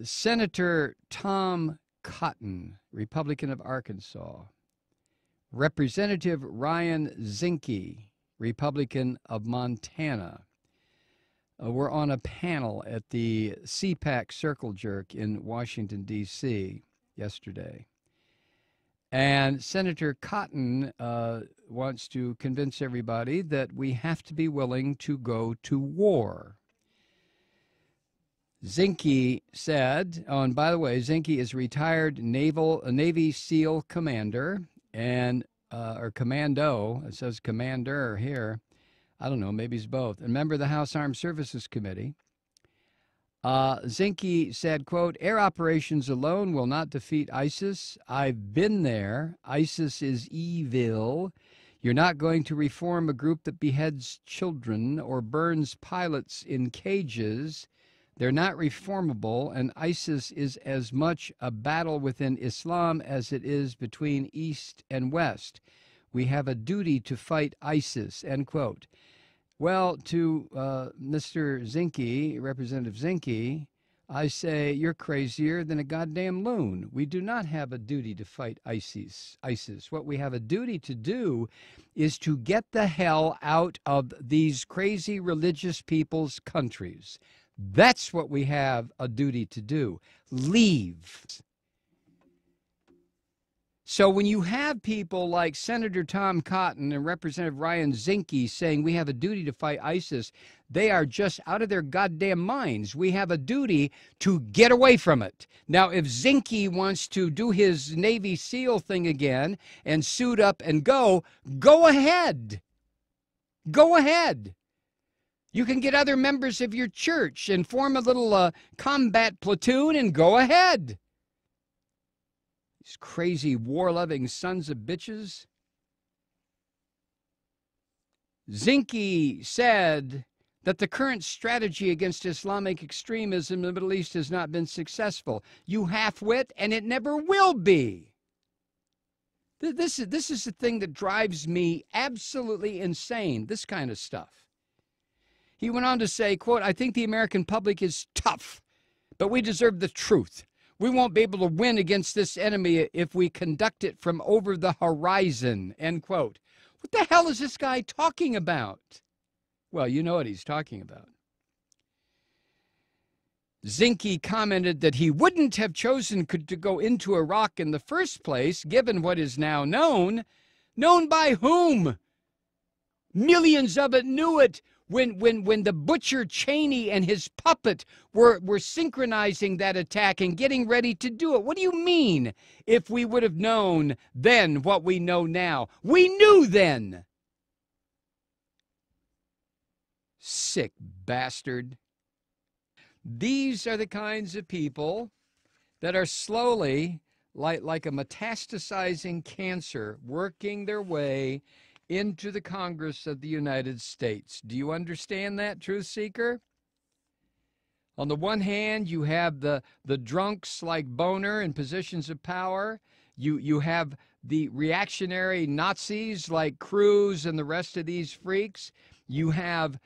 Senator Tom Cotton, Republican of Arkansas. Representative Ryan Zinke, Republican of Montana. We're on a panel at the CPAC Circle Jerk in Washington, D.C. yesterday. And Senator Cotton wants to convince everybody that we have to be willing to go to war. Zinke said, oh, and by the way, Zinke is retired Navy SEAL commander, and or commando, it says commander here. I don't know, maybe it's both. A member of the House Armed Services Committee. Zinke said, quote, air operations alone will not defeat ISIS. I've been there. ISIS is evil. You're not going to reform a group that beheads children or burns pilots in cages. They're not reformable, and ISIS is as much a battle within Islam as it is between East and West. We have a duty to fight ISIS, end quote. Well, to Mr. Zinke, Representative Zinke, I say you're crazier than a goddamn loon. We do not have a duty to fight ISIS. What we have a duty to do is to get the hell out of these crazy religious people's countries. That's what we have a duty to do. Leave. So when you have people like Senator Tom Cotton and Representative Ryan Zinke saying we have a duty to fight ISIS, they are just out of their goddamn minds. We have a duty to get away from it. Now, if Zinke wants to do his Navy SEAL thing again and suit up and go ahead. Go ahead. You can get other members of your church and form a little combat platoon and go ahead. These crazy war-loving sons of bitches. Zinke said that the current strategy against Islamic extremism in the Middle East has not been successful. You half-wit, and it never will be. This is the thing that drives me absolutely insane, this kind of stuff. He went on to say, quote, I think the American public is tough, but we deserve the truth. We won't be able to win against this enemy if we conduct it from over the horizon, end quote. What the hell is this guy talking about? Well, you know what he's talking about. Zinke commented that he wouldn't have chosen to go into Iraq in the first place, given what is now known. Known by whom? Millions of it knew it. When the butcher Cheney and his puppet were synchronizing that attack and getting ready to do it. What do you mean, if we would have known then what we know now? We knew then. Sick bastard. These are the kinds of people that are slowly, like a metastasizing cancer, working their way into the Congress of the United States. Do you understand that, truth seeker? On the one hand, you have the drunks like Boner in positions of power. You have the reactionary Nazis like Cruz and the rest of these freaks. You have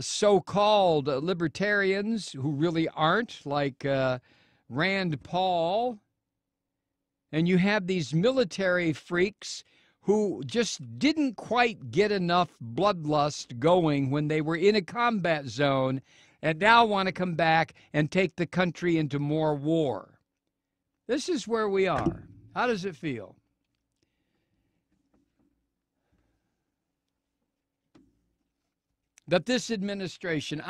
so-called libertarians who really aren't, like Rand Paul. And you have these military freaks who just didn't quite get enough bloodlust going when they were in a combat zone and now want to come back and take the country into more war. This is where we are. How does it feel? That this administration,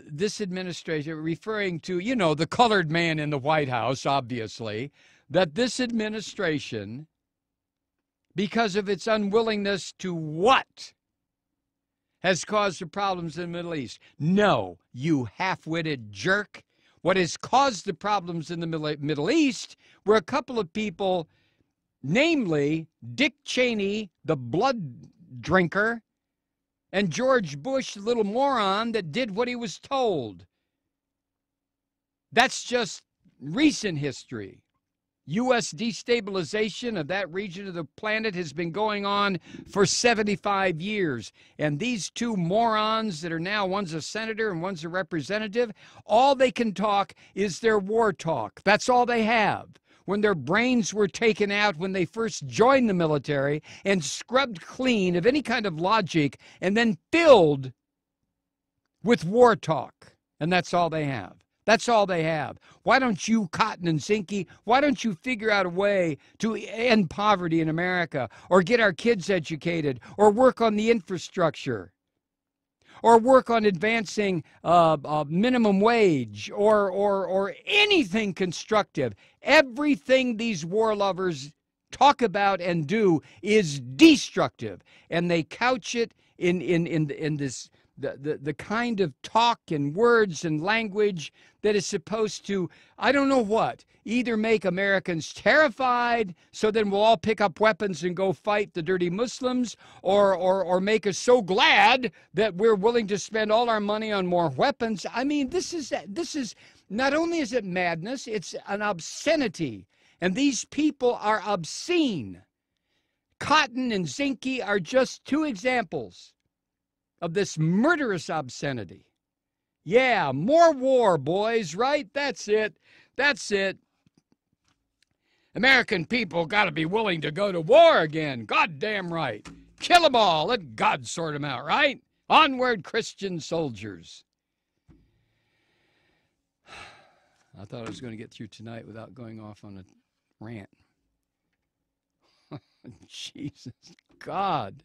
this administration, referring to, you know, the colored man in the White House, obviously, that this administration, because of its unwillingness to what? Has caused the problems in the Middle East. No, you half-witted jerk. What has caused the problems in the Middle East were a couple of people, namely Dick Cheney, the blood drinker, and George Bush, the little moron that did what he was told. That's just recent history. U.S. destabilization of that region of the planet has been going on for 75 years. And these two morons that are now, one's a senator and one's a representative, all they can talk is their war talk. That's all they have. When their brains were taken out when they first joined the military and scrubbed clean of any kind of logic and then filled with war talk. And that's all they have. That's all they have. Why don't you, Cotton and Zinke, why don't you figure out a way to end poverty in America, or get our kids educated, or work on the infrastructure, or work on advancing minimum wage, or anything constructive? Everything these war lovers talk about and do is destructive, and they couch it in this the kind of talk and words and language that is supposed to, I don't know what, either make Americans terrified so then we'll all pick up weapons and go fight the dirty Muslims, or make us so glad that we're willing to spend all our money on more weapons. I mean, this is not only is it madness, it's an obscenity. And these people are obscene. Cotton and Zinke are just two examples of this murderous obscenity. Yeah, more war, boys, right? That's it. That's it. American people got to be willing to go to war again. Goddamn right. Kill them all. Let God sort them out, right? Onward, Christian soldiers. I thought I was going to get through tonight without going off on a rant. Jesus, God.